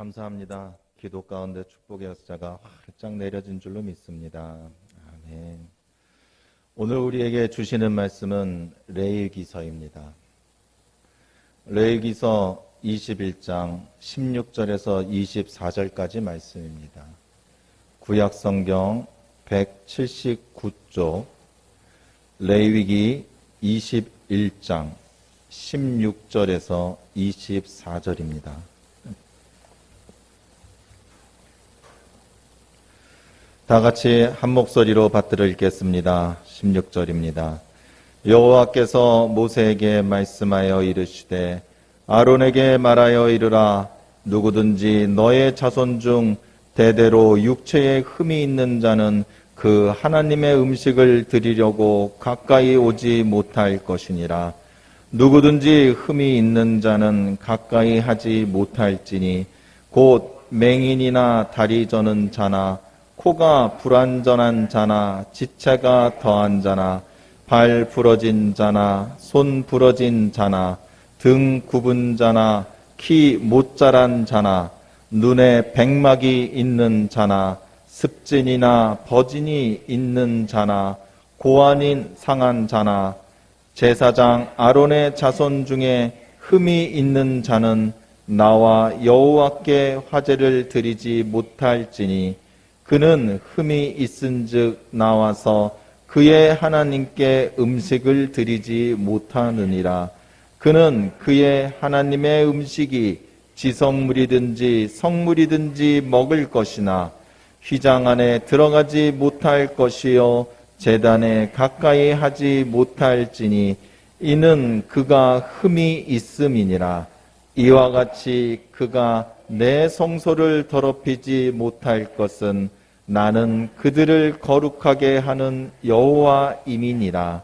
감사합니다. 기도 가운데 축복의 역사가 활짝 내려진 줄로 믿습니다. 아멘. 오늘 우리에게 주시는 말씀은 레위기서입니다. 레위기서 21장 16절에서 24절까지 말씀입니다. 구약성경 179쪽 레위기 21장 16절에서 24절입니다. 다 같이 한 목소리로 받들어 읽겠습니다. 16절입니다. 여호와께서 모세에게 말씀하여 이르시되 아론에게 말하여 이르라. 누구든지 너의 자손 중 대대로 육체에 흠이 있는 자는 그 하나님의 음식을 드리려고 가까이 오지 못할 것이니라. 누구든지 흠이 있는 자는 가까이 하지 못할지니 곧 맹인이나 다리 저는 자나 코가 불완전한 자나 지체가 더한 자나 발 부러진 자나 손 부러진 자나 등 굽은 자나 키 못 자란 자나 눈에 백막이 있는 자나 습진이나 버진이 있는 자나 고환인 상한 자나 제사장 아론의 자손 중에 흠이 있는 자는 나와 여호와께 화제를 드리지 못할지니 그는 흠이 있은즉 나와서 그의 하나님께 음식을 드리지 못하느니라. 그는 그의 하나님의 음식이 지성물이든지 성물이든지 먹을 것이나 휘장 안에 들어가지 못할 것이요 제단에 가까이 하지 못할지니 이는 그가 흠이 있음이니라. 이와 같이 그가 내 성소를 더럽히지 못할 것은 나는 그들을 거룩하게 하는 여호와임이니라.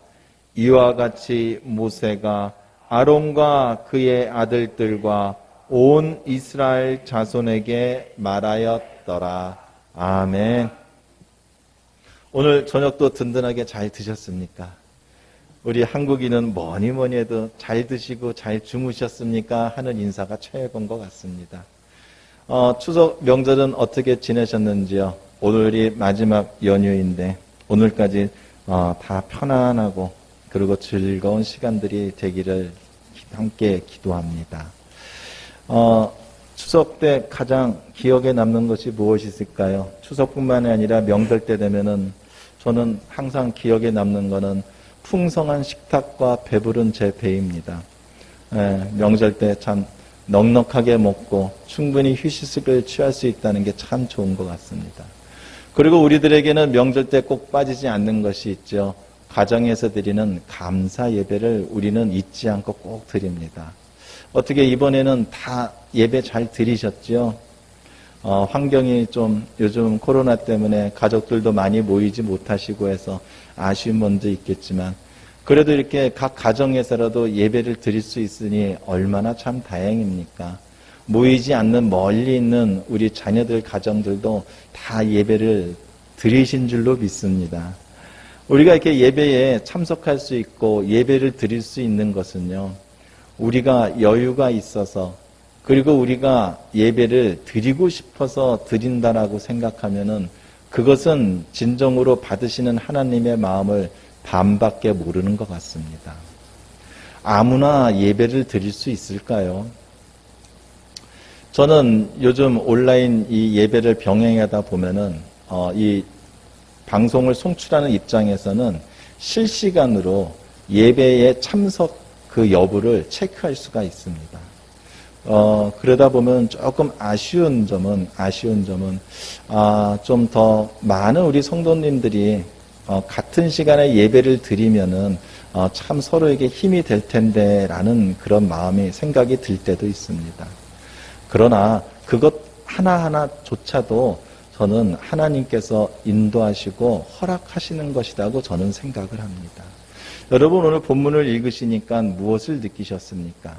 이와 같이 모세가 아론과 그의 아들들과 온 이스라엘 자손에게 말하였더라. 아멘. 오늘 저녁도 든든하게 잘 드셨습니까? 우리 한국인은 뭐니 해도 잘 드시고 잘 주무셨습니까? 하는 인사가 최고인 것 같습니다. 추석 명절은 어떻게 지내셨는지요? 오늘이 마지막 연휴인데 오늘까지 다 편안하고 그리고 즐거운 시간들이 되기를 함께 기도합니다. 추석 때 가장 기억에 남는 것이 무엇이 있을까요? 추석뿐만이 아니라 명절 때 되면은 저는 항상 기억에 남는 거는 풍성한 식탁과 배부른 제 배입니다. 명절 때 참 넉넉하게 먹고 충분히 휴식을 취할 수 있다는 게 참 좋은 것 같습니다. 그리고 우리들에게는 명절 때 꼭 빠지지 않는 것이 있죠. 가정에서 드리는 감사 예배를 우리는 잊지 않고 꼭 드립니다. 어떻게 이번에는 다 예배 잘 드리셨죠? 환경이 좀 요즘 코로나 때문에 가족들도 많이 모이지 못하시고 해서 아쉬운 면도 있겠지만 그래도 이렇게 각 가정에서라도 예배를 드릴 수 있으니 얼마나 참 다행입니까? 모이지 않는 멀리 있는 우리 자녀들 가정들도 다 예배를 드리신 줄로 믿습니다. 우리가 이렇게 예배에 참석할 수 있고 예배를 드릴 수 있는 것은요, 우리가 여유가 있어서 그리고 우리가 예배를 드리고 싶어서 드린다라고 생각하면은 그것은 진정으로 받으시는 하나님의 마음을 반밖에 모르는 것 같습니다. 아무나 예배를 드릴 수 있을까요? 저는 요즘 온라인 이 예배를 병행하다 보면은 이 방송을 송출하는 입장에서는 실시간으로 예배에 참석 그 여부를 체크할 수가 있습니다. 그러다 보면 조금 아쉬운 점은 좀 더 많은 우리 성도님들이 같은 시간에 예배를 드리면은 참 서로에게 힘이 될 텐데라는 그런 마음이 생각이 들 때도 있습니다. 그러나 그것 하나하나조차도 저는 하나님께서 인도하시고 허락하시는 것이라고 저는 생각을 합니다. 여러분 오늘 본문을 읽으시니까 무엇을 느끼셨습니까?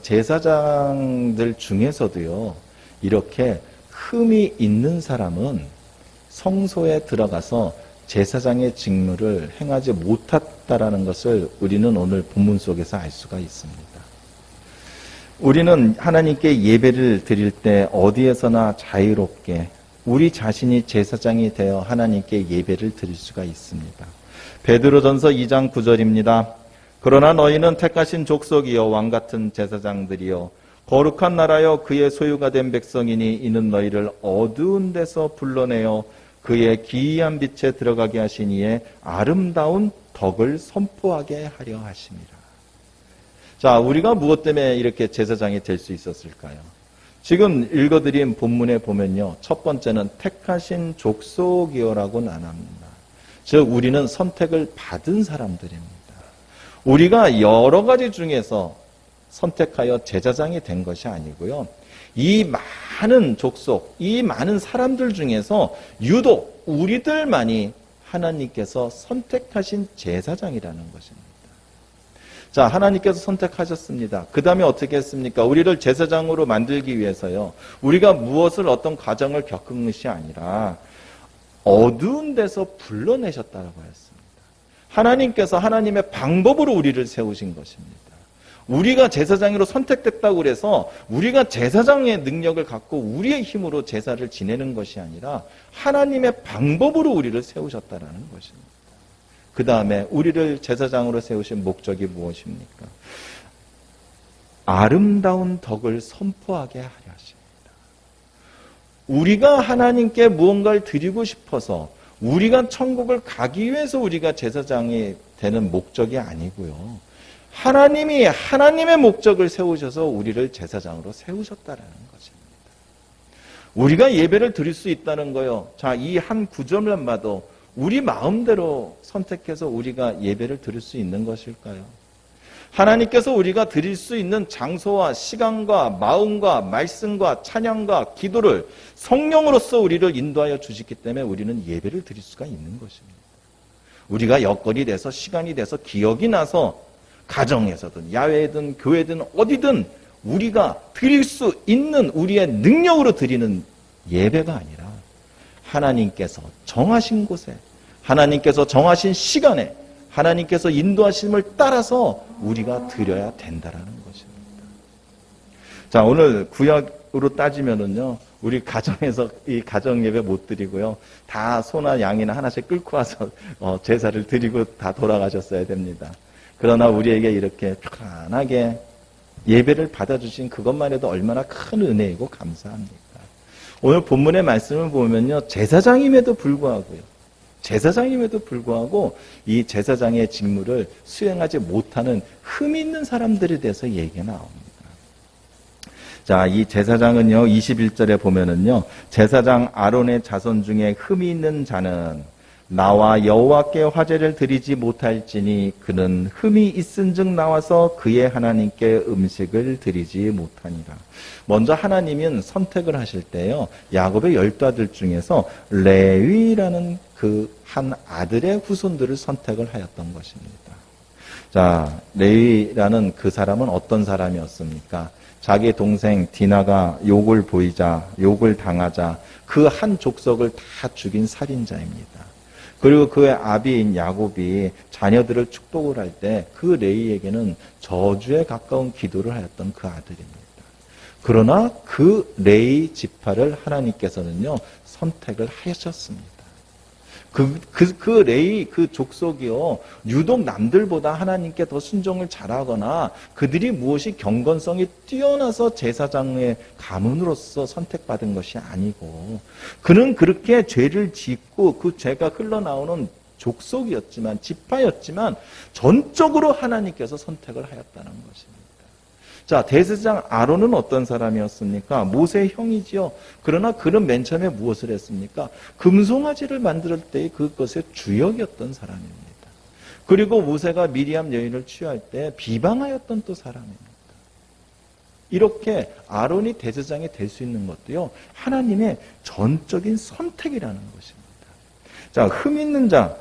제사장들 중에서도요, 이렇게 흠이 있는 사람은 성소에 들어가서 제사장의 직무를 행하지 못했다라는 것을 우리는 오늘 본문 속에서 알 수가 있습니다. 우리는 하나님께 예배를 드릴 때 어디에서나 자유롭게 우리 자신이 제사장이 되어 하나님께 예배를 드릴 수가 있습니다. 베드로전서 2장 9절입니다. 그러나 너희는 택하신 족속이요 왕같은 제사장들이요 거룩한 나라여 그의 소유가 된 백성이니 이는 너희를 어두운 데서 불러내어 그의 기이한 빛에 들어가게 하신 이의 아름다운 덕을 선포하게 하려 하심이라. 자, 우리가 무엇 때문에 이렇게 제사장이 될 수 있었을까요? 지금 읽어드린 본문에 보면요, 첫 번째는 택하신 족속이요라고 나눕니다. 즉 우리는 선택을 받은 사람들입니다. 우리가 여러 가지 중에서 선택하여 제사장이 된 것이 아니고요, 이 많은 족속, 이 많은 사람들 중에서 유독 우리들만이 하나님께서 선택하신 제사장이라는 것입니다. 자, 하나님께서 선택하셨습니다. 그 다음에 어떻게 했습니까? 우리를 제사장으로 만들기 위해서요, 우리가 무엇을 어떤 과정을 겪은 것이 아니라 어두운 데서 불러내셨다라고 했습니다. 하나님께서 하나님의 방법으로 우리를 세우신 것입니다. 우리가 제사장으로 선택됐다고 그래서 우리가 제사장의 능력을 갖고 우리의 힘으로 제사를 지내는 것이 아니라 하나님의 방법으로 우리를 세우셨다라는 것입니다. 그 다음에 우리를 제사장으로 세우신 목적이 무엇입니까? 아름다운 덕을 선포하게 하려 하십니다. 우리가 하나님께 무언가를 드리고 싶어서 우리가 천국을 가기 위해서 우리가 제사장이 되는 목적이 아니고요, 하나님이 하나님의 목적을 세우셔서 우리를 제사장으로 세우셨다라는 것입니다. 우리가 예배를 드릴 수 있다는 거요, 자, 이 한 구절만 봐도 우리 마음대로 선택해서 우리가 예배를 드릴 수 있는 것일까요? 하나님께서 우리가 드릴 수 있는 장소와 시간과 마음과 말씀과 찬양과 기도를 성령으로서 우리를 인도하여 주시기 때문에 우리는 예배를 드릴 수가 있는 것입니다. 우리가 여건이 돼서 시간이 돼서 기억이 나서 가정에서든 야외든 교회든 어디든 우리가 드릴 수 있는 우리의 능력으로 드리는 예배가 아니라 하나님께서 정하신 곳에, 하나님께서 정하신 시간에, 하나님께서 인도하심을 따라서 우리가 드려야 된다라는 것입니다. 자, 오늘 구약으로 따지면은요, 우리 가정에서 이 가정 예배 못 드리고요, 다 소나 양이나 하나씩 끌고 와서 제사를 드리고 다 돌아가셨어야 됩니다. 그러나 우리에게 이렇게 편안하게 예배를 받아주신 그것만 해도 얼마나 큰 은혜이고 감사합니까? 오늘 본문의 말씀을 보면요, 제사장임에도 불구하고 이 제사장의 직무를 수행하지 못하는 흠이 있는 사람들에 대해서 얘기가 나옵니다. 자, 이 제사장은요, 21절에 보면은요, 제사장 아론의 자손 중에 흠이 있는 자는 나와 여호와께 화제를 드리지 못할지니 그는 흠이 있은즉 나와서 그의 하나님께 음식을 드리지 못하니라. 먼저 하나님은 선택을 하실 때요, 야곱의 12아들 중에서 레위라는 그 한 아들의 후손들을 선택을 하였던 것입니다. 자, 레위라는 그 사람은 어떤 사람이었습니까? 자기 동생 디나가 욕을 당하자 그 한 족속을 다 죽인 살인자입니다. 그리고 그의 아비인 야곱이 자녀들을 축복을 할 때 그 레위에게는 저주에 가까운 기도를 하였던 그 아들입니다. 그러나 그 레위 지파를 하나님께서는요, 선택을 하셨습니다. 그 레위 그 족속이요, 유독 남들보다 하나님께 더 순종을 잘하거나 그들이 무엇이 경건성이 뛰어나서 제사장의 가문으로서 선택받은 것이 아니고, 그는 그렇게 죄를 짓고 그 죄가 흘러나오는 족속이었지만, 지파였지만 전적으로 하나님께서 선택을 하였다는 것입니다. 자, 대제사장 아론은 어떤 사람이었습니까? 모세의 형이지요. 그러나 그는 맨 처음에 무엇을 했습니까? 금송아지를 만들 때 그것의 주역이었던 사람입니다. 그리고 모세가 미리암 여인을 취할 때 비방하였던 또 사람입니다. 이렇게 아론이 대제사장이 될 수 있는 것도요, 하나님의 전적인 선택이라는 것입니다. 자, 흠 있는 자,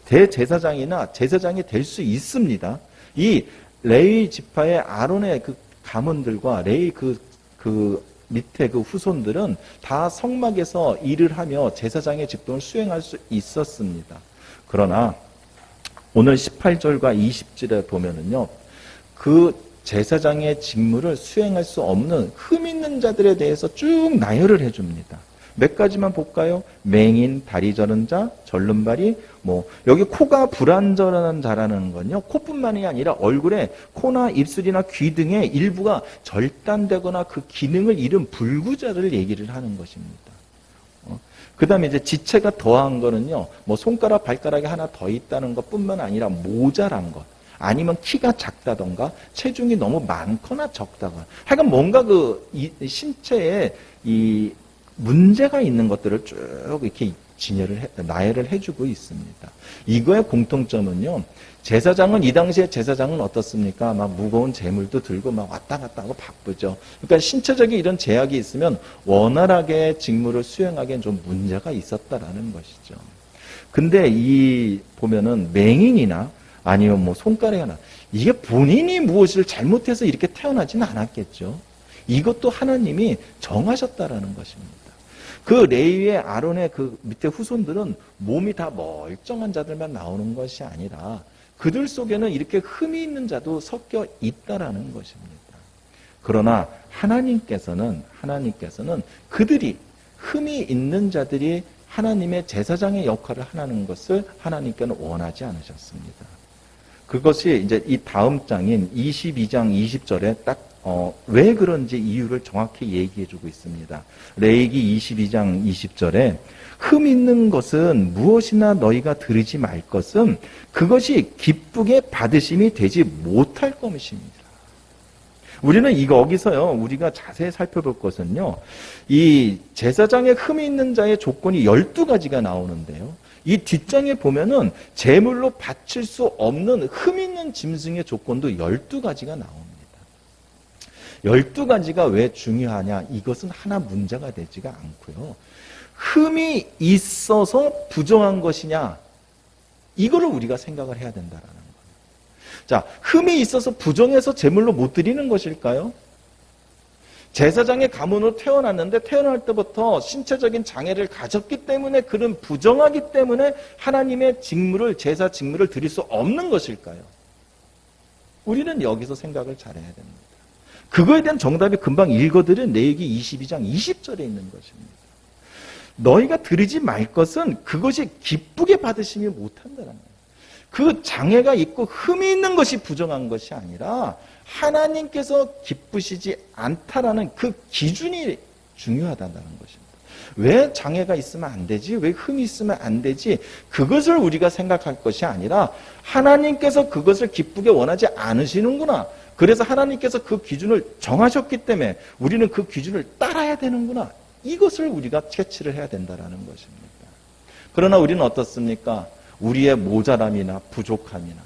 대제사장이나 제사장이 될 수 있습니다. 이 레위 지파의 아론의 그 가문들과 레위 그 밑에 그 후손들은 다 성막에서 일을 하며 제사장의 직분을 수행할 수 있었습니다. 그러나 오늘 18절과 20절에 보면은요, 그 제사장의 직무를 수행할 수 없는 흠 있는 자들에 대해서 쭉 나열을 해줍니다. 몇 가지만 볼까요? 맹인, 다리 저는 자, 절름발이, 여기 코가 불안전한 자라는 건요, 코뿐만이 아니라 얼굴에 코나 입술이나 귀 등의 일부가 절단되거나 그 기능을 잃은 불구자를 얘기를 하는 것입니다. 그 다음에 이제 지체가 더한 거는요, 손가락, 발가락이 하나 더 있다는 것 뿐만 아니라 모자란 것. 아니면 키가 작다던가, 체중이 너무 많거나 적다거나. 하여간 뭔가 신체에 문제가 있는 것들을 쭉 이렇게 나열을 해주고 있습니다. 이거의 공통점은요, 제사장은, 이 당시에 제사장은 어떻습니까? 막 무거운 재물도 들고 막 왔다 갔다 하고 바쁘죠. 그러니까 신체적인 이런 제약이 있으면 원활하게 직무를 수행하기엔 좀 문제가 있었다라는 것이죠. 근데 보면은 맹인이나 아니면 손가락이 하나, 이게 본인이 무엇을 잘못해서 이렇게 태어나지는 않았겠죠. 이것도 하나님이 정하셨다라는 것입니다. 그 레위의 아론의 그 밑에 후손들은 몸이 다 멀쩡한 자들만 나오는 것이 아니라 그들 속에는 이렇게 흠이 있는 자도 섞여 있다라는 것입니다. 그러나 하나님께서는 그들이 흠이 있는 자들이 하나님의 제사장의 역할을 하는 것을 하나님께는 원하지 않으셨습니다. 그것이 이제 이 다음 장인 22장 20절에 딱 왜 그런지 이유를 정확히 얘기해주고 있습니다. 레위기 22장 20절에 흠 있는 것은 무엇이나 너희가 들으지 말 것은 그것이 기쁘게 받으심이 되지 못할 것입니다. 우리는 거기서요, 우리가 자세히 살펴볼 것은요, 이 제사장의 흠이 있는 자의 조건이 12가지가 나오는데요. 이 뒷장에 보면은 제물로 바칠 수 없는 흠 있는 짐승의 조건도 12가지가 나옵니다. 12가지가 왜 중요하냐? 이것은 하나 문제가 되지가 않고요. 흠이 있어서 부정한 것이냐? 이거를 우리가 생각을 해야 된다라는 거예요. 자, 흠이 있어서 부정해서 제물로 못 드리는 것일까요? 제사장의 가문으로 태어났는데 태어날 때부터 신체적인 장애를 가졌기 때문에 그는 부정하기 때문에 하나님의 직무를, 제사 직무를 드릴 수 없는 것일까요? 우리는 여기서 생각을 잘해야 됩니다. 그거에 대한 정답이 금방 읽어드린 레위기 22장 20절에 있는 것입니다. 너희가 드리지 말 것은 그것이 기쁘게 받으심이 못한다는 거예요. 그 장애가 있고 흠이 있는 것이 부정한 것이 아니라 하나님께서 기쁘시지 않다라는 그 기준이 중요하다는 것입니다. 왜 장애가 있으면 안 되지? 왜 흠이 있으면 안 되지? 그것을 우리가 생각할 것이 아니라 하나님께서 그것을 기쁘게 원하지 않으시는구나. 그래서 하나님께서 그 기준을 정하셨기 때문에 우리는 그 기준을 따라야 되는구나. 이것을 우리가 캐치를 해야 된다는 것입니다. 그러나 우리는 어떻습니까? 우리의 모자람이나 부족함이나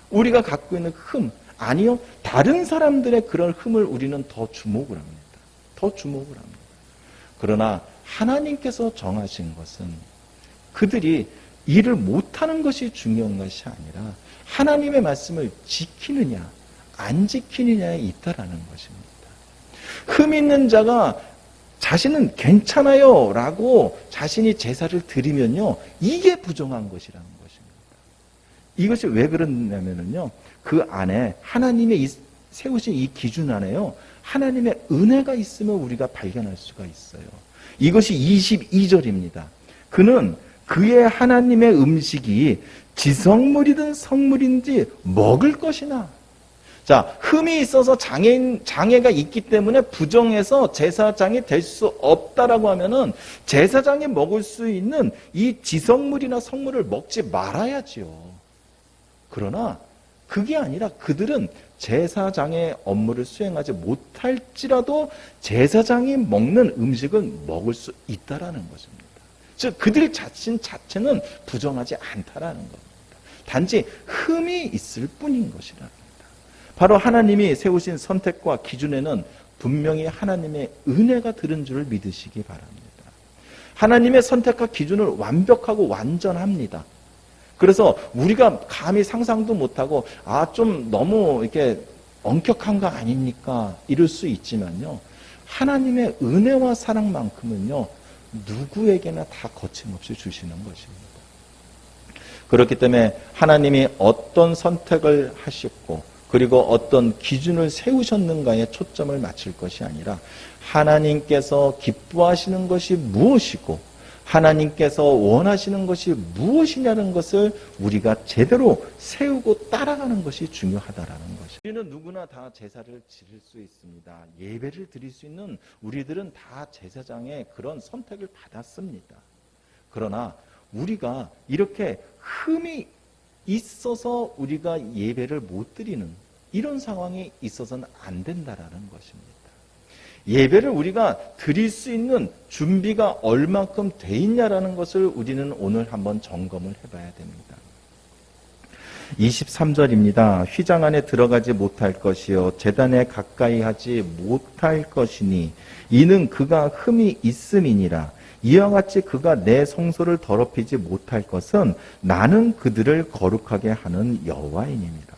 우리가 갖고 있는 흠, 아니요, 다른 사람들의 그런 흠을 우리는 더 주목을 합니다. 더 주목을 합니다. 그러나 하나님께서 정하신 것은 그들이 일을 못하는 것이 중요한 것이 아니라 하나님의 말씀을 지키느냐 안 지키느냐에 있다라는 것입니다. 흠 있는 자가 자신은 괜찮아요 라고 자신이 제사를 드리면요, 이게 부정한 것이라는 것입니다. 이것이 왜 그러냐면요, 그 안에 하나님의 세우신 이 기준 안에요, 하나님의 은혜가 있으면 우리가 발견할 수가 있어요. 이것이 22절입니다. 그는 그의 하나님의 음식이 지성물이든 성물인지 먹을 것이나. 자, 흠이 있어서 장애가 있기 때문에 부정해서 제사장이 될 수 없다라고 하면은 제사장이 먹을 수 있는 이 지성물이나 성물을 먹지 말아야지요. 그러나 그게 아니라 그들은 제사장의 업무를 수행하지 못할지라도 제사장이 먹는 음식은 먹을 수 있다라는 것입니다. 즉 그들 자체는 부정하지 않다라는 겁니다. 단지 흠이 있을 뿐인 것이라는 겁니다. 바로 하나님이 세우신 선택과 기준에는 분명히 하나님의 은혜가 들은 줄을 믿으시기 바랍니다. 하나님의 선택과 기준을 완벽하고 완전합니다. 그래서 우리가 감히 상상도 못하고 좀 너무 이렇게 엄격한 거 아닙니까? 이럴 수 있지만요, 하나님의 은혜와 사랑만큼은요 누구에게나 다 거침없이 주시는 것입니다. 그렇기 때문에 하나님이 어떤 선택을 하셨고 그리고 어떤 기준을 세우셨는가에 초점을 맞출 것이 아니라 하나님께서 기뻐하시는 것이 무엇이고 하나님께서 원하시는 것이 무엇이냐는 것을 우리가 제대로 세우고 따라가는 것이 중요하다라는 것이죠. 우리는 누구나 다 제사를 지를 수 있습니다. 예배를 드릴 수 있는 우리들은 다 제사장의 그런 선택을 받았습니다. 그러나 우리가 이렇게 흠이 있어서 우리가 예배를 못 드리는 이런 상황이 있어서는 안 된다라는 것입니다. 예배를 우리가 드릴 수 있는 준비가 얼만큼 돼 있냐라는 것을 우리는 오늘 한번 점검을 해봐야 됩니다. 23절입니다. 휘장 안에 들어가지 못할 것이요 제단에 가까이 하지 못할 것이니 이는 그가 흠이 있음이니라. 이와 같이 그가 내 성소를 더럽히지 못할 것은 나는 그들을 거룩하게 하는 여호와이니라.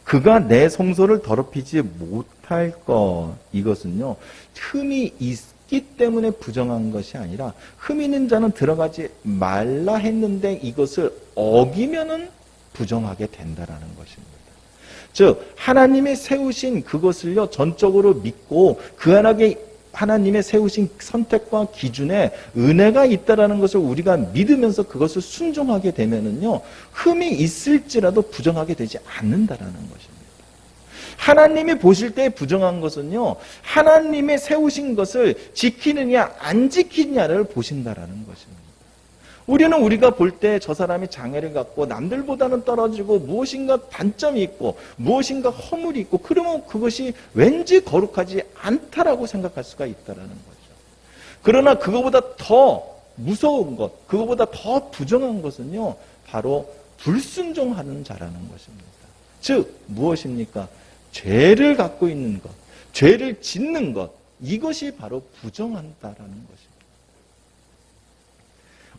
그가 내 성소를 더럽히지 못할 것, 이것은요 흠이 있기 때문에 부정한 것이 아니라 흠 있는 자는 들어가지 말라 했는데 이것을 어기면은 부정하게 된다라는 것입니다. 즉 하나님이 세우신 그것을요 전적으로 믿고 그 안에 하나님의 세우신 선택과 기준에 은혜가 있다라는 것을 우리가 믿으면서 그것을 순종하게 되면은요 흠이 있을지라도 부정하게 되지 않는다라는 것입니다. 하나님이 보실 때 부정한 것은요 하나님의 세우신 것을 지키느냐 안 지키느냐를 보신다라는 것입니다. 우리는 우리가 볼 때 저 사람이 장애를 갖고 남들보다는 떨어지고 무엇인가 단점이 있고 무엇인가 허물이 있고 그러면 그것이 왠지 거룩하지 않다라고 생각할 수가 있다라는 거죠. 그러나 그거보다 더 무서운 것, 그거보다 더 부정한 것은요 바로 불순종하는 자라는 것입니다. 즉 무엇입니까? 죄를 갖고 있는 것, 죄를 짓는 것, 이것이 바로 부정한다라는 것입니다.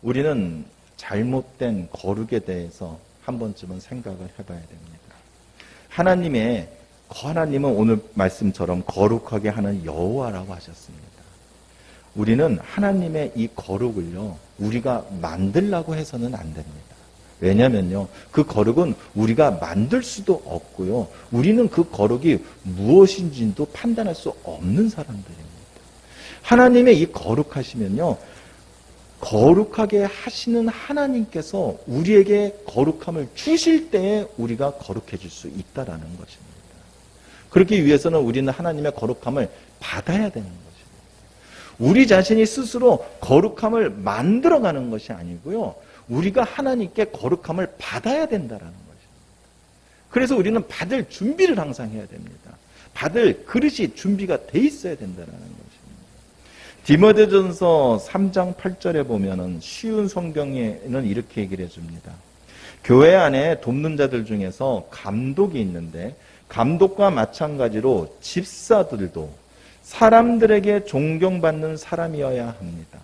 우리는 잘못된 거룩에 대해서 한 번쯤은 생각을 해봐야 됩니다. 하나님은 오늘 말씀처럼 거룩하게 하는 여호와라고 하셨습니다. 우리는 하나님의 이 거룩을요 우리가 만들려고 해서는 안 됩니다. 왜냐면요 그 거룩은 우리가 만들 수도 없고요 우리는 그 거룩이 무엇인지도 판단할 수 없는 사람들입니다. 하나님의 이 거룩하시면요 거룩하게 하시는 하나님께서 우리에게 거룩함을 주실 때에 우리가 거룩해질 수 있다라는 것입니다. 그렇기 위해서는 우리는 하나님의 거룩함을 받아야 되는 것입니다. 우리 자신이 스스로 거룩함을 만들어가는 것이 아니고요 우리가 하나님께 거룩함을 받아야 된다라는 것입니다. 그래서 우리는 받을 준비를 항상 해야 됩니다. 받을 그릇이 준비가 돼 있어야 된다라는 것입니다. 디모데전서 3장 8절에 보면은 쉬운 성경에는 이렇게 얘기를 해줍니다. 교회 안에 돕는 자들 중에서 감독이 있는데 감독과 마찬가지로 집사들도 사람들에게 존경받는 사람이어야 합니다.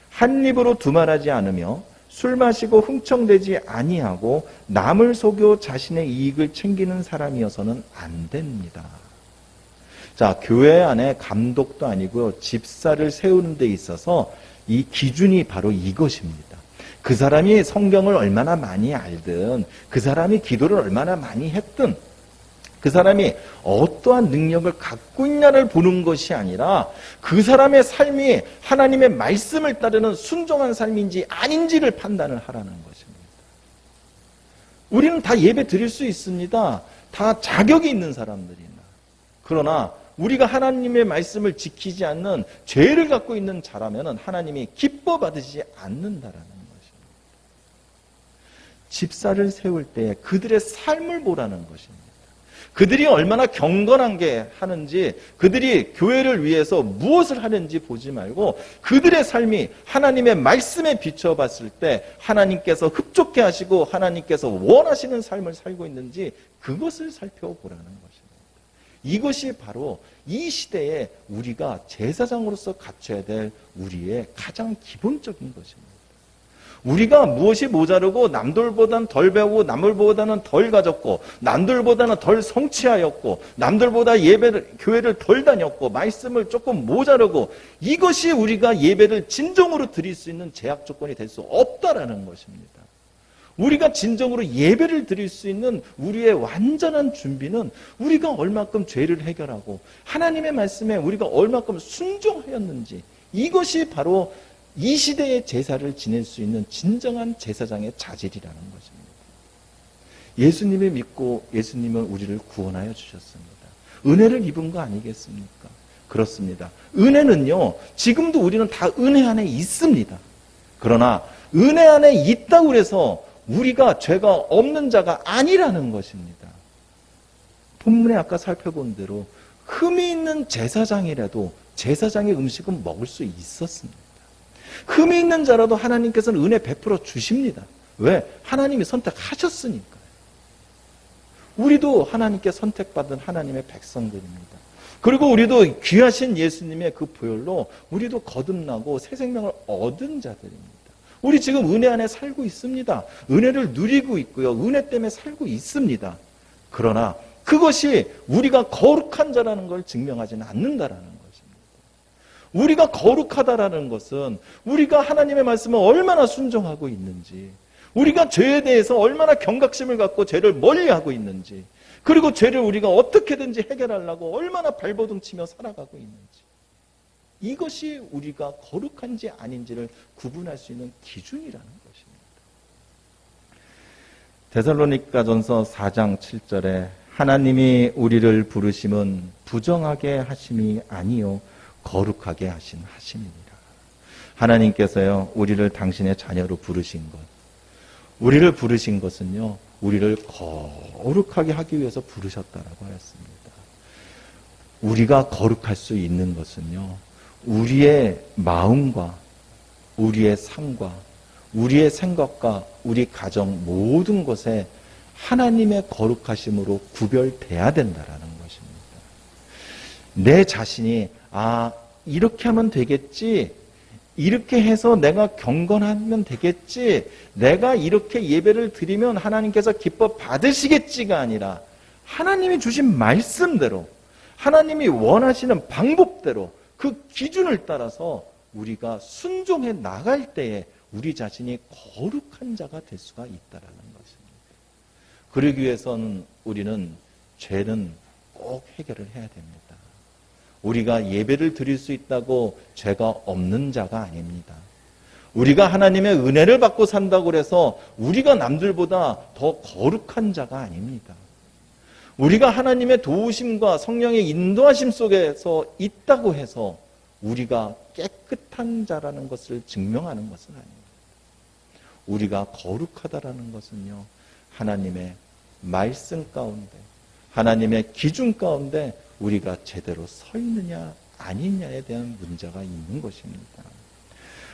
한 입으로 두말하지 않으며 술 마시고 흥청대지 아니하고 남을 속여 자신의 이익을 챙기는 사람이어서는 안 됩니다. 자, 교회 안에 감독도 아니고요 집사를 세우는 데 있어서 이 기준이 바로 이것입니다. 그 사람이 성경을 얼마나 많이 알든 그 사람이 기도를 얼마나 많이 했든 그 사람이 어떠한 능력을 갖고 있냐를 보는 것이 아니라 그 사람의 삶이 하나님의 말씀을 따르는 순종한 삶인지 아닌지를 판단을 하라는 것입니다. 우리는 다 예배 드릴 수 있습니다. 다 자격이 있는 사람들이나. 그러나 우리가 하나님의 말씀을 지키지 않는 죄를 갖고 있는 자라면 하나님이 기뻐 받으시지 않는다라는 것입니다. 집사를 세울 때 그들의 삶을 보라는 것입니다. 그들이 얼마나 경건하게 하는지 그들이 교회를 위해서 무엇을 하는지 보지 말고 그들의 삶이 하나님의 말씀에 비춰봤을 때 하나님께서 흡족해 하시고 하나님께서 원하시는 삶을 살고 있는지 그것을 살펴보라는 것입니다. 이것이 바로 이 시대에 우리가 제사장으로서 갖춰야 될 우리의 가장 기본적인 것입니다. 우리가 무엇이 모자르고 남들보다는 덜 배우고 남들보다는 덜 가졌고 남들보다는 덜 성취하였고 남들보다 교회를 덜 다녔고 말씀을 조금 모자르고 이것이 우리가 예배를 진정으로 드릴 수 있는 제약 조건이 될 수 없다라는 것입니다. 우리가 진정으로 예배를 드릴 수 있는 우리의 완전한 준비는 우리가 얼마큼 죄를 해결하고 하나님의 말씀에 우리가 얼마큼 순종하였는지, 이것이 바로 이 시대의 제사를 지낼 수 있는 진정한 제사장의 자질이라는 것입니다. 예수님을 믿고 예수님은 우리를 구원하여 주셨습니다. 은혜를 입은 거 아니겠습니까? 그렇습니다. 은혜는요, 지금도 우리는 다 은혜 안에 있습니다. 그러나 은혜 안에 있다고 해서 우리가 죄가 없는 자가 아니라는 것입니다. 본문에 아까 살펴본 대로 흠이 있는 제사장이라도 제사장의 음식은 먹을 수 있었습니다. 흠이 있는 자라도 하나님께서는 은혜 베풀어 주십니다. 왜? 하나님이 선택하셨으니까요. 우리도 하나님께 선택받은 하나님의 백성들입니다. 그리고 우리도 귀하신 예수님의 그 보혈로 우리도 거듭나고 새 생명을 얻은 자들입니다. 우리 지금 은혜 안에 살고 있습니다. 은혜를 누리고 있고요. 은혜 때문에 살고 있습니다. 그러나 그것이 우리가 거룩한 자라는 걸 증명하지는 않는다라는 것입니다. 우리가 거룩하다라는 것은 우리가 하나님의 말씀을 얼마나 순종하고 있는지, 우리가 죄에 대해서 얼마나 경각심을 갖고 죄를 멀리하고 있는지, 그리고 죄를 우리가 어떻게든지 해결하려고 얼마나 발버둥 치며 살아가고 있는지, 이것이 우리가 거룩한지 아닌지를 구분할 수 있는 기준이라는 것입니다. 데살로니가전서 4장 7절에 하나님이 우리를 부르심은 부정하게 하심이 아니요 거룩하게 하심이니라. 하나님께서요, 우리를 당신의 자녀로 부르신 것, 우리를 부르신 것은요, 우리를 거룩하게 하기 위해서 부르셨다라고 하였습니다. 우리가 거룩할 수 있는 것은요, 우리의 마음과 우리의 삶과 우리의 생각과 우리 가정 모든 것에 하나님의 거룩하심으로 구별돼야 된다라는 것입니다. 내 자신이 이렇게 하면 되겠지, 이렇게 해서 내가 경건하면 되겠지, 내가 이렇게 예배를 드리면 하나님께서 기뻐 받으시겠지가 아니라 하나님이 주신 말씀대로, 하나님이 원하시는 방법대로 그 기준을 따라서 우리가 순종해 나갈 때에 우리 자신이 거룩한 자가 될 수가 있다는 것입니다. 그러기 위해서는 우리는 죄는 꼭 해결을 해야 됩니다. 우리가 예배를 드릴 수 있다고 죄가 없는 자가 아닙니다. 우리가 하나님의 은혜를 받고 산다고 해서 우리가 남들보다 더 거룩한 자가 아닙니다. 우리가 하나님의 도우심과 성령의 인도하심 속에서 있다고 해서 우리가 깨끗한 자라는 것을 증명하는 것은 아닙니다. 우리가 거룩하다라는 것은요, 하나님의 말씀 가운데, 하나님의 기준 가운데 우리가 제대로 서 있느냐 아니냐에 대한 문제가 있는 것입니다.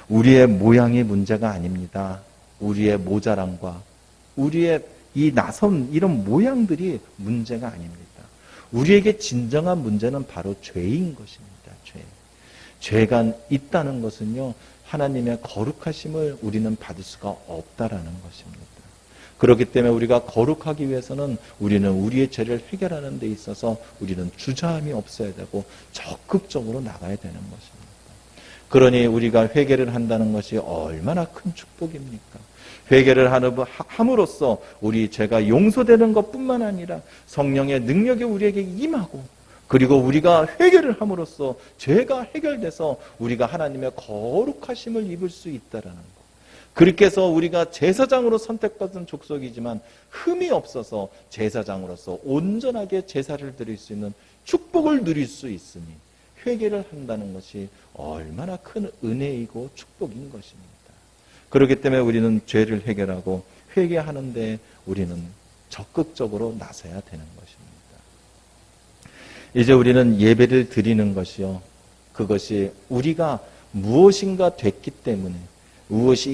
우리의 모양이 문제가 아닙니다. 우리의 모자람과 우리의 이 나선 이런 모양들이 문제가 아닙니다. 우리에게 진정한 문제는 바로 죄인 것입니다. 죄가 있다는 것은요, 하나님의 거룩하심을 우리는 받을 수가 없다라는 것입니다. 그렇기 때문에 우리가 거룩하기 위해서는 우리는 우리의 죄를 해결하는 데 있어서 우리는 주저함이 없어야 되고 적극적으로 나가야 되는 것입니다. 그러니 우리가 회개를 한다는 것이 얼마나 큰 축복입니까? 회개를 함으로써 우리 죄가 용서되는 것뿐만 아니라 성령의 능력이 우리에게 임하고, 그리고 우리가 회개를 함으로써 죄가 해결돼서 우리가 하나님의 거룩하심을 입을 수 있다라는 것. 그렇게 해서 우리가 제사장으로 선택받은 족속이지만 흠이 없어서 제사장으로서 온전하게 제사를 드릴 수 있는 축복을 누릴 수 있으니 회개를 한다는 것이 얼마나 큰 은혜이고 축복인 것입니다. 그렇기 때문에 우리는 죄를 해결하고 회개하는데 우리는 적극적으로 나서야 되는 것입니다. 이제 우리는 예배를 드리는 것이요, 그것이 우리가 무엇인가 됐기 때문에,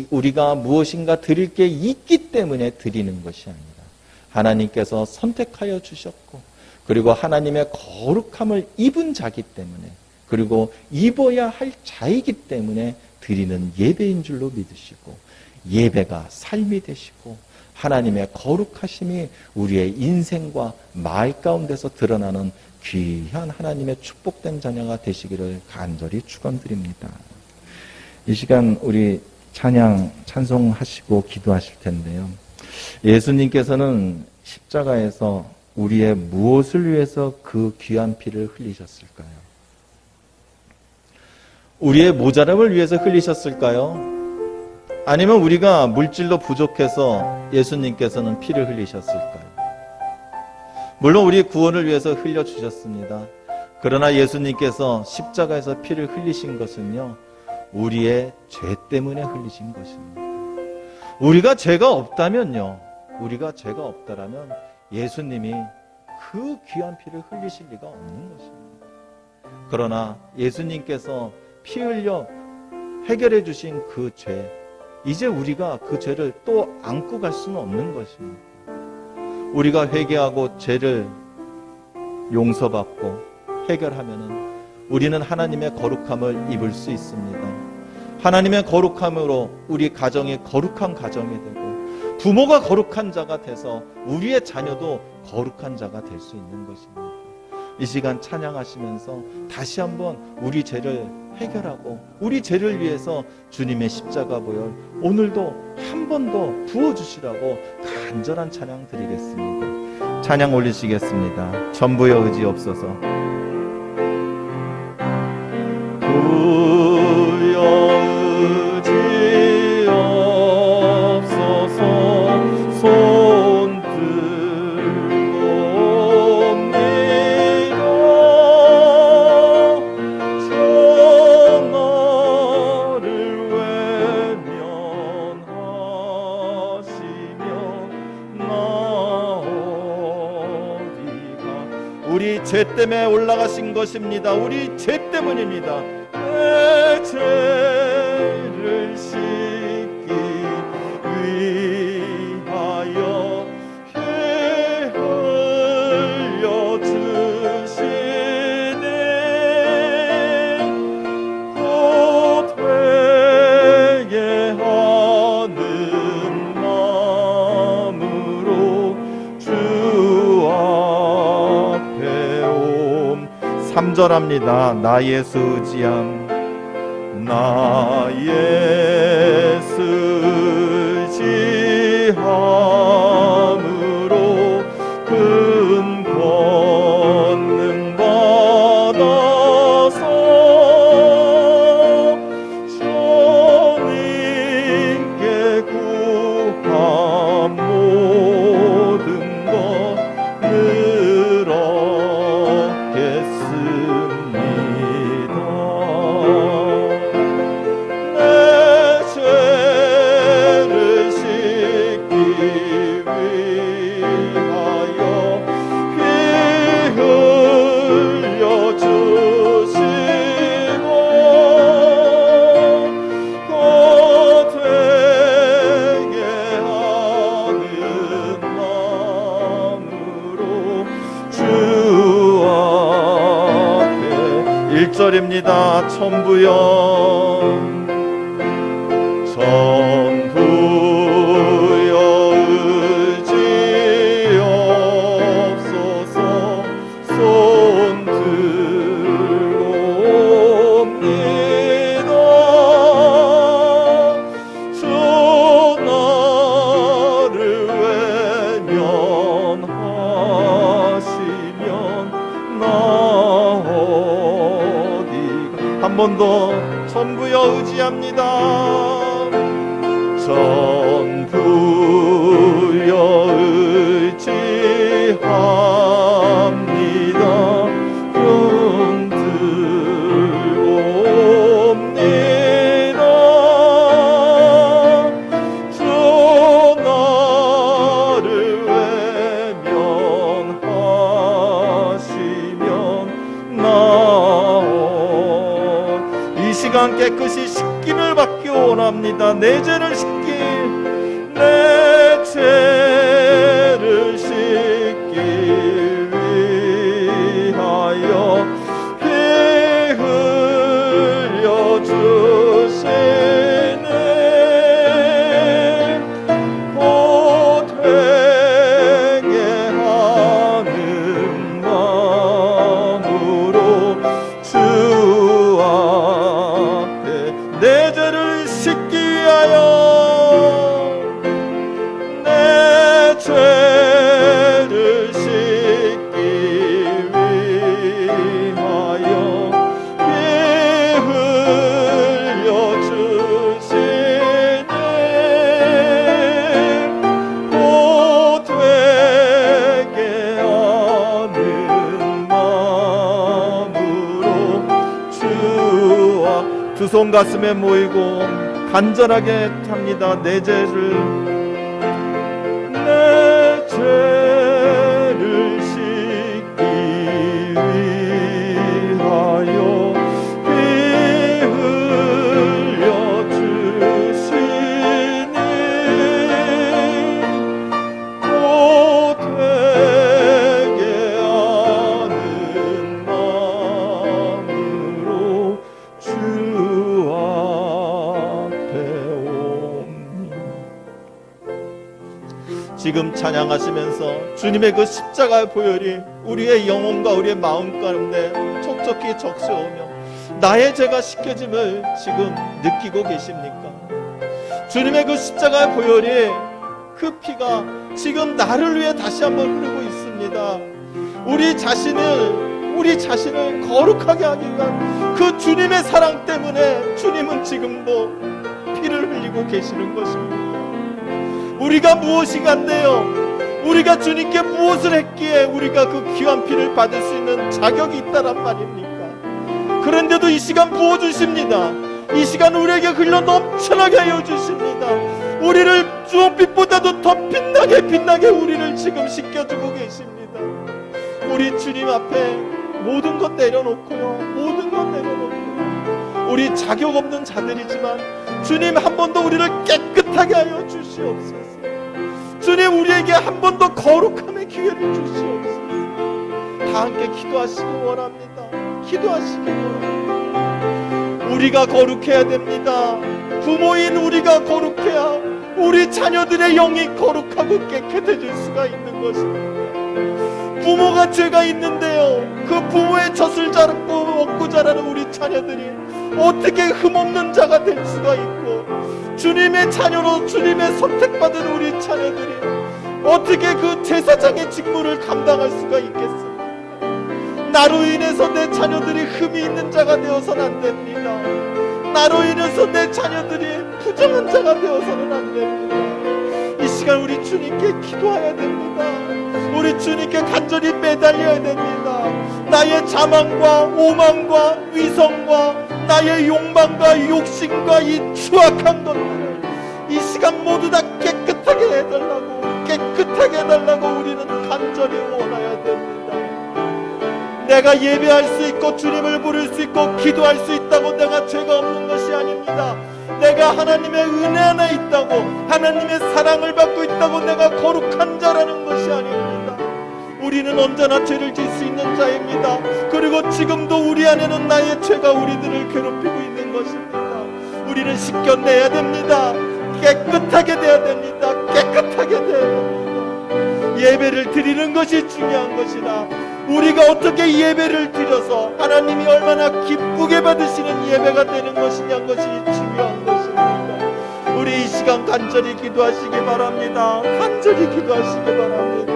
우리가 무엇인가 드릴 게 있기 때문에 드리는 것이 아니라 하나님께서 선택하여 주셨고, 그리고 하나님의 거룩함을 입은 자기 때문에, 그리고 입어야 할 자이기 때문에 드리는 예배인 줄로 믿으시고, 예배가 삶이 되시고 하나님의 거룩하심이 우리의 인생과 말 가운데서 드러나는 귀한 하나님의 축복된 자녀가 되시기를 간절히 축원드립니다. 이 시간 우리 찬송하시고 기도하실 텐데요. 예수님께서는 십자가에서 우리의 무엇을 위해서 그 귀한 피를 흘리셨을까요? 우리의 모자람을 위해서 흘리셨을까요? 아니면 우리가 물질로 부족해서 예수님께서는 피를 흘리셨을까요? 물론 우리 구원을 위해서 흘려주셨습니다. 그러나 예수님께서 십자가에서 피를 흘리신 것은요, 우리의 죄 때문에 흘리신 것입니다. 우리가 죄가 없다면요, 우리가 죄가 없다라면 예수님이 그 귀한 피를 흘리실 리가 없는 것입니다. 그러나 예수님께서 피 흘려 해결해 주신 그 죄, 이제 우리가 그 죄를 또 안고 갈 수는 없는 것입니다. 우리가 회개하고 죄를 용서받고 해결하면은 우리는 하나님의 거룩함을 입을 수 있습니다. 하나님의 거룩함으로 우리 가정이 거룩한 가정이 되고 부모가 거룩한 자가 돼서 우리의 자녀도 거룩한 자가 될 수 있는 것입니다. 이 시간 찬양하시면서 다시 한번 우리 죄를 해결하고 우리 죄를 위해서 주님의 십자가 보혈 오늘도 한 번 더 부어주시라고 간절한 찬양 드리겠습니다. 찬양 올리시겠습니다. 전부여 의지 없어서 부여 의지 없어서 손 들고 옵니다. 전하를 외면하시며 나 어디가. 우리 죄 때문에 올라가신 것입니다. 우리 죄 때문입니다. 내 죄를 씻기 위하여 피 흘려 주시니 곧 회개하는 마음으로 주 앞에 옴. 3절합니다. 나 예수 의지함 나 예수 의지함으로 큰 권능 받아서 주님께 구한 모든 것 늘어겠습니다. 입니다. 천부여 천부여 의지 없어서 손 들고 옵니다. 주 나를 외면하시면 나 한 번 더 전부여 의지합니다. 전부여 의지합니다. 금 들고 옵니다. 주 나를 외면하시면 나 이 시간 깨끗이 씻김을 받기 원합니다. 내 죄를 씻기, 내 죄를 씻기 위하여 피 흘려 주시네. 곧 회개하는 마음으로 주 내 죄를 씻기 위하여 두 손 가슴에 모이고 간절하게 합니다. 내 죄를 씻기 위하여 피 흘려 주시니 되게 하는 마음으로 주 앞에 옵니다. 지금 찬양하시면서 주님의 그 십자가의 보혈이 우리의 영혼과 우리의 마음 가운데 촉촉히 적셔오며 나의 죄가 씻겨짐을 지금 느끼고 계십니까? 주님의 그 십자가의 보혈이 그 피가 지금 나를 위해 다시 한번 흐르고 있습니다. 우리 자신을 거룩하게 하기 위한 그 주님의 사랑 때문에 주님은 지금도 피를 흘리고 계시는 것입니다. 우리가 무엇이 간대요? 우리가 주님께 무엇을 했기에 우리가 그 귀한 피를 받을 수 있는 자격이 있다란 말입니까? 그런데도 이 시간 부어주십니다. 이 시간 우리에게 흘러 넘쳐나게 하여 주십니다. 우리를 주홍빛보다도 더 빛나게 우리를 지금 씻겨주고 계십니다. 우리 주님 앞에 모든 것 내려놓고요, 모든 것 내려놓고요, 우리 자격 없는 자들이지만 주님 한 번 더 우리를 깨끗하게 하여 주시옵소서. 주님 우리에게 한 번 더 거룩함의 기회를 주시옵소서. 다 함께 기도하시기 원합니다. 기도하시기 원합니다. 우리가 거룩해야 됩니다. 부모인 우리가 거룩해야 우리 자녀들의 영이 거룩하고 깨끗해질 수가 있는 것입니다. 부모가 죄가 있는데요, 그 부모의 젖을 잡고 먹고 자라는 우리 자녀들이 어떻게 흠없는 자가 될 수가 있고, 주님의 자녀로 주님의 선택받은 우리 자녀들이 어떻게 그 제사장의 직무를 감당할 수가 있겠습니까? 나로 인해서 내 자녀들이 흠이 있는 자가 되어서는 안 됩니다. 나로 인해서 내 자녀들이 부정한 자가 되어서는 안 됩니다. 이 시간 우리 주님께 기도해야 됩니다. 우리 주님께 간절히 매달려야 됩니다. 나의 자만과 오만과 위성과 나의 욕망과 욕심과 이 추악한 것들을 이 시간 모두 다 깨끗하게 해달라고 우리는 간절히 원해야 됩니다. 내가 예배할 수 있고 주님을 부를 수 있고 기도할 수 있다고 내가 죄가 없는 것이 아닙니다. 내가 하나님의 은혜 안에 있다고, 하나님의 사랑을 받고 있다고 내가 거룩한 자라는 것이 아닙니다. 우리는 언제나 죄를 지을 수 있는 자입니다. 그리고 지금도 우리 안에는 나의 죄가 우리들을 괴롭히고 있는 것입니다. 우리는 씻겨내야 됩니다. 깨끗하게 돼야 됩니다. 깨끗하게 돼야 됩니다. 예배를 드리는 것이 중요한 것이다. 우리가 어떻게 예배를 드려서 하나님이 얼마나 기쁘게 받으시는 예배가 되는 것이냐, 것이 중요한 것입니다. 우리 이 시간 간절히 기도하시기 바랍니다. 간절히 기도하시기 바랍니다.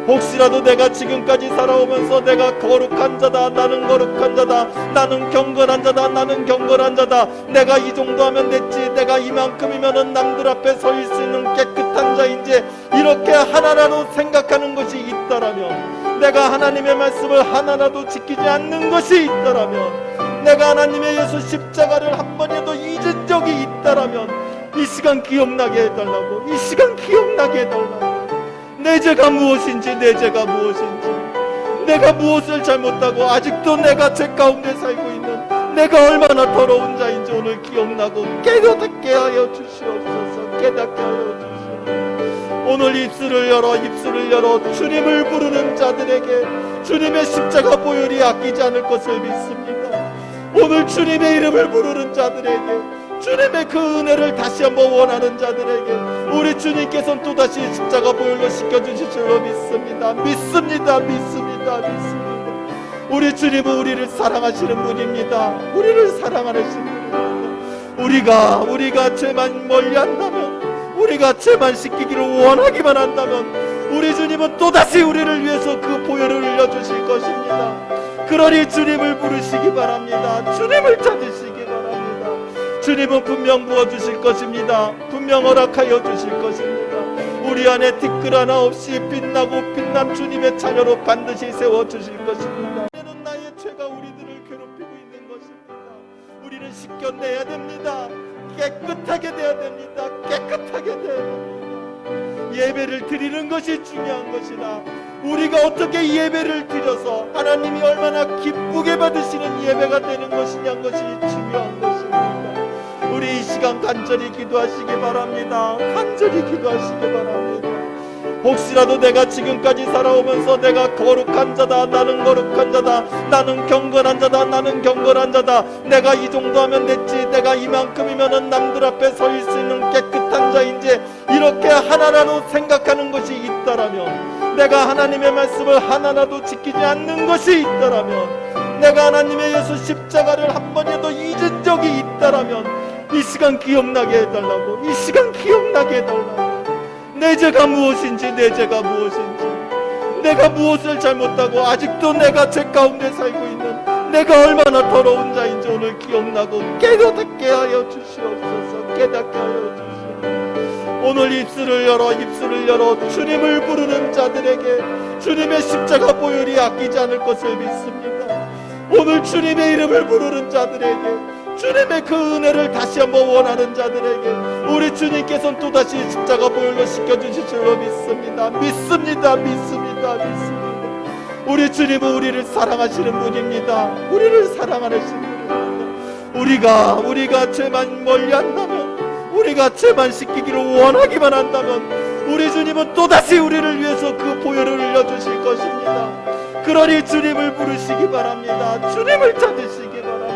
혹시라도 내가 지금까지 살아오면서 내가 거룩한 자다, 나는 거룩한 자다, 나는 경건한 자다, 나는 경건한 자다, 내가 이 정도 하면 됐지, 내가 이만큼이면은 남들 앞에 서 있을 수 있는 깨끗한 자인지, 이렇게 하나라도 생각하는 것이 있다라면, 내가 하나님의 말씀을 하나라도 지키지 않는 것이 있다라면, 내가 하나님의 예수 십자가를 한 번이라도 잊은 적이 있다라면 이 시간 기억나게 해달라고, 이 시간 기억나게 해달라고. 내 죄가 무엇인지, 내 죄가 무엇인지, 내가 무엇을 잘못하고 아직도 내가 죄 가운데 살고 있는 내가 얼마나 더러운 자인지 오늘 기억나고 깨닫게 하여 주시옵소서. 깨닫게 하여 주시옵소서. 오늘 입술을 열어 주님을 부르는 자들에게 주님의 십자가 보혈이 아끼지 않을 것을 믿습니다. 오늘 주님의 이름을 부르는 자들에게, 주님의 그 은혜를 다시 한번 원하는 자들에게 우리 주님께서는 또다시 십자가 보혈로 씻겨주실 줄로 믿습니다. 우리 주님은 우리를 사랑하시는 분입니다. 우리를 사랑하시는 분입니다. 우리가 죄만 멀리한다면, 우리가 죄만 씻기기를 원하기만 한다면 우리 주님은 또다시 우리를 위해서 그 보혈을 흘려주실 것입니다. 그러니 주님을 부르시기 바랍니다. 주님을 찾으시기 바랍니다. 주님은 분명 부어주실 것입니다. 분명 허락하여 주실 것입니다. 우리 안에 티끌 하나 없이 빛나고 빛난 주님의 자녀로 반드시 세워주실 것입니다. 나의 죄가 우리들을 괴롭히고 있는 것입니다. 우리는 씻겨내 깨끗하게 돼야 됩니다. 깨끗하게 돼야 됩니다. 예배를 드리는 것이 중요한 것이다. 우리가 어떻게 예배를 드려서 하나님이 얼마나 기쁘게 받으시는 예배가 되는 것이냐, 것이 중요한 것입니다. 우리 이 시간 간절히 기도하시기 바랍니다. 간절히 기도하시기 바랍니다. 혹시라도 내가 지금까지 살아오면서 내가 거룩한 자다, 나는 거룩한 자다, 나는 경건한 자다, 나는 경건한 자다, 내가 이 정도 하면 됐지, 내가 이만큼이면은 남들 앞에 서 있을 수 있는 깨끗한 자인지, 이렇게 하나라도 생각하는 것이 있다라면, 내가 하나님의 말씀을 하나라도 지키지 않는 것이 있다라면, 내가 하나님의 예수 십자가를 한 번이라도 잊은 적이 있다라면, 이 시간 기억나게 해달라고, 이 시간 기억나게 해달라고. 내 죄가 무엇인지, 내 죄가 무엇인지, 내가 무엇을 잘못하고 아직도 내가 죄 가운데 살고 있는 내가 얼마나 더러운 자인지 오늘 기억나고 깨닫게 하여 주시옵소서. 깨닫게 하여 주시옵소서. 오늘 입술을 열어 주님을 부르는 자들에게 주님의 십자가 보혈이 아끼지 않을 것을 믿습니다. 오늘 주님의 이름을 부르는 자들에게, 주님의 그 은혜를 다시 한번 원하는 자들에게 우리 주님께서는 또다시 십자가 보혈로 씻겨주실 줄로 믿습니다. 믿습니다. 믿습니다. 믿습니다. 우리 주님은 우리를 사랑하시는 분입니다. 우리를 사랑하시는 분입니다. 우리가 죄만 멀리 한다면, 우리가 죄만 씻기기를 원하기만 한다면, 우리 주님은 또다시 우리를 위해서 그 보혈을 흘려주실 것입니다. 그러니 주님을 부르시기 바랍니다. 주님을 찾으시기 바랍니다.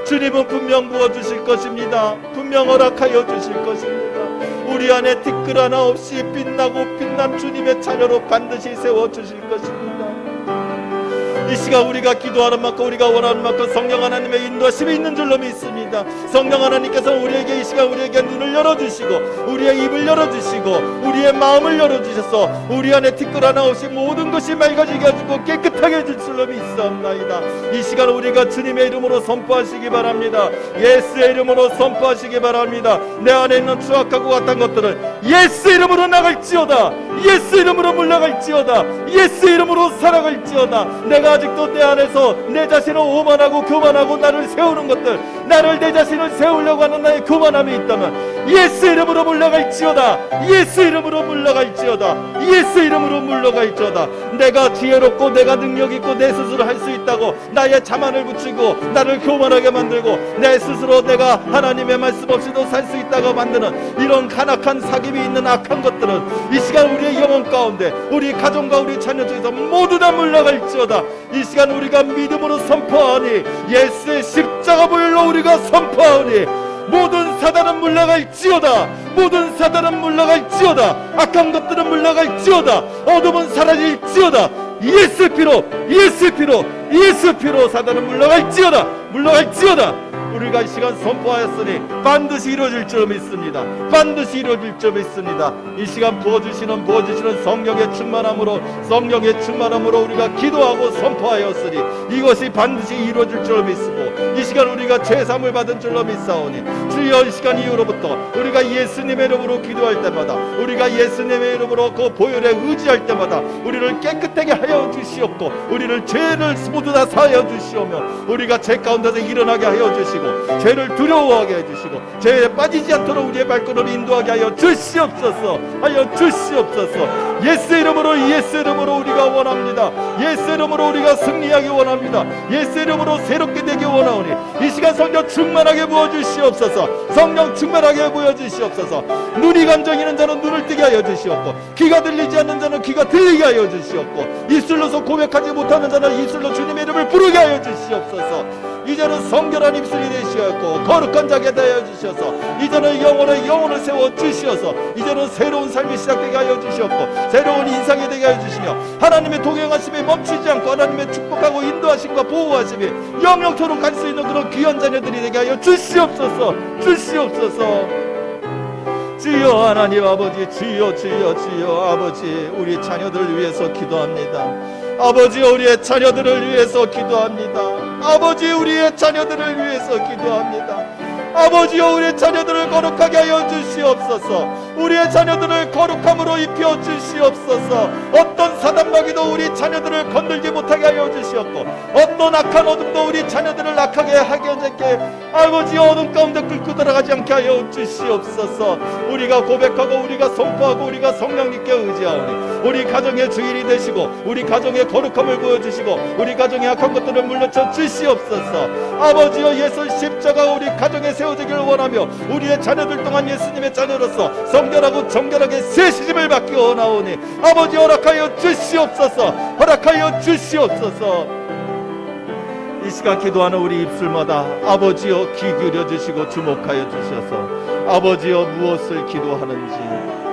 주님은 분명 부어주실 것입니다. 분명 허락하여 주실 것입니다. 우리 안에 티끌 하나 없이 빛나고 빛난 주님의 자녀로 반드시 세워주실 것입니다. 이 시간 우리가 기도하는 만큼, 우리가 원하는 만큼 성령 하나님의 인도하심이 있는 줄로 믿습니다. 성령 하나님께서 우리에게 이 시간 우리에게 눈을 열어주시고 우리의 입을 열어주시고 우리의 마음을 열어주셔서 우리 안에 티끌 하나 없이 모든 것이 맑아지게 해주고 깨끗하게 해줄 줄로 믿사옵나이다. 이 시간 우리가 주님의 이름으로 선포하시기 바랍니다. 예수의 이름으로 선포하시기 바랍니다. 내 안에 있는 추악하고 같은 것들은 예수 이름으로 나갈지어다. 예수 이름으로 물러갈지어다. 예수 이름으로 살아갈지어다. 내가 아직도 내 안에서 내 자신을 오만하고 교만하고 나를 세우는 것들, 나를 내 자신을 세우려고 하는 나의 교만함이 있다면 예수 이름으로 물러갈지어다. 예수 이름으로 물러갈지어다. 예수 이름으로 물러갈지어다. 내가 지혜롭고 내가 능력 있고 내 스스로 할 수 있다고 나의 자만을 붙이고 나를 교만하게 만들고 내 스스로 내가 하나님의 말씀 없이도 살 수 있다고 만드는 이런 간악한 사귐이 있는 악한 것들은 이 시간 우리의 영혼 가운데, 우리 가정과 우리 자녀 중에서 모두 다 물러갈지어다. 이 시간 우리가 믿음으로 선포하니, 예수의 십자가 보혈로 우리가 선포하니 모든 사단은 물러갈지어다. 모든 사단은 물러갈지어다. 악한 것들은 물러갈지어다. 어둠은 사라질지어다. 예수 피로, 예수 피로, 예수 피로 사단은 물러갈지어다. 물러갈지어다. 우리가 이 시간 선포하였으니 반드시 이루어질 줄 믿습니다. 반드시 이루어질 줄 믿습니다. 이 시간 부어주시는 성령의 충만함으로 우리가 기도하고 선포하였으니 이것이 반드시 이루어질 줄 믿고, 이 시간 우리가 죄사함을 받은 줄로 믿사오니 주여, 이 시간 이후로부터 우리가 예수님의 이름으로 기도할 때마다, 우리가 예수님의 이름으로 그 보혈에 의지할 때마다 우리를 깨끗하게 하여 주시옵고 우리를 죄를 모두 다 사하여 주시오며 우리가 죄 가운데서 일어나게 하여 주시고 죄를 두려워하게 해주시고 죄에 빠지지 않도록 우리의 발걸음을 인도하게 하여 주시옵소서. 하여 주시옵소서. 예수 이름으로 우리가 원합니다. 예수 이름으로 우리가 승리하기 원합니다. 예수 이름으로 새롭게 되기 원하오니 이 시간 성령 충만하게 부어주시옵소서. 성령 충만하게 부어주시옵소서. 눈이 감정 있는 자는 눈을 뜨게 하여 주시옵고, 귀가 들리지 않는 자는 귀가 들리게 하여 주시옵고, 입술로서 고백하지 못하는 자는 입술로 주님의 이름을 부르게 하여 주시옵소서. 이제는 성결한 입술이 되시었고 거룩한 자게 되어 주셔서 이제는 영혼을 세워 주시어서 이제는 새로운 삶이 시작되게 하여 주시옵고 새로운 인상이 되게 하여 주시며 하나님의 동행하심이 멈추지 않고 하나님의 축복하고 인도하심과 보호하심이 영영토록 갈 수 있는 그런 귀한 자녀들이 되게 하여 주시옵소서. 주시옵소서. 주여 하나님 아버지, 주여 아버지, 우리 자녀들을 위해서 기도합니다. 아버지, 우리의 자녀들을 위해서 기도합니다. 아버지, 우리의 자녀들을 위해서 기도합니다. 아버지여, 우리의 자녀들을 거룩하게 하여 주시옵소서. 우리의 자녀들을 거룩함으로 입혀 주시옵소서. 어떤 사단마귀도 우리 자녀들을 건들지 못하게 하여 주시옵고, 어떤 악한 어둠도 우리 자녀들을 악하게 하게 하게 아버지 어둠 가운데 끌고 들어가지 않게 하여 주시옵소서. 우리가 고백하고 우리가 선포하고 우리가 성령님께 의지하오니 우리 가정의 주일이 되시고 우리 가정의 거룩함을 보여주시고 우리 가정의 악한 것들을 물러쳐 주시옵소서. 아버지여, 예수 십자가 우리 가정에 세워지기를 원하며 우리의 자녀들 동안 예수님의 자녀로서 성결하고 정결하게 세시짐을 받기 원하오니 아버지 허락하여 주시옵소서. 허락하여 주시옵소서. 이 시간 기도하는 우리 입술마다 아버지여 귀 기울여 주시고 주목하여 주셔서 아버지여 무엇을 기도하는지,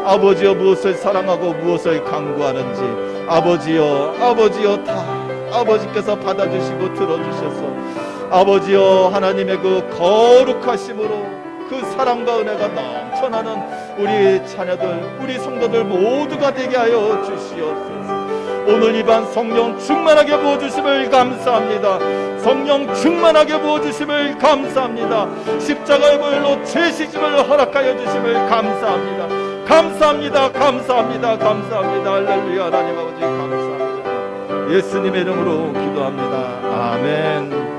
아버지여 무엇을 사랑하고 무엇을 강구하는지 아버지여 다 아버지께서 받아주시고 들어주셔서 아버지여 하나님의 그 거룩하심으로 그 사랑과 은혜가 넘쳐나는 우리 자녀들, 우리 성도들 모두가 되게 하여 주시옵소서. 오늘 이 밤 성령 충만하게 부어주심을 감사합니다. 성령 충만하게 부어주심을 감사합니다. 십자가의 보혈로 죄시심을 허락하여 주심을 감사합니다. 감사합니다. 감사합니다. 감사합니다. 할렐루야. 하나님 아버지 감사합니다. 예수님의 이름으로 기도합니다. 아멘.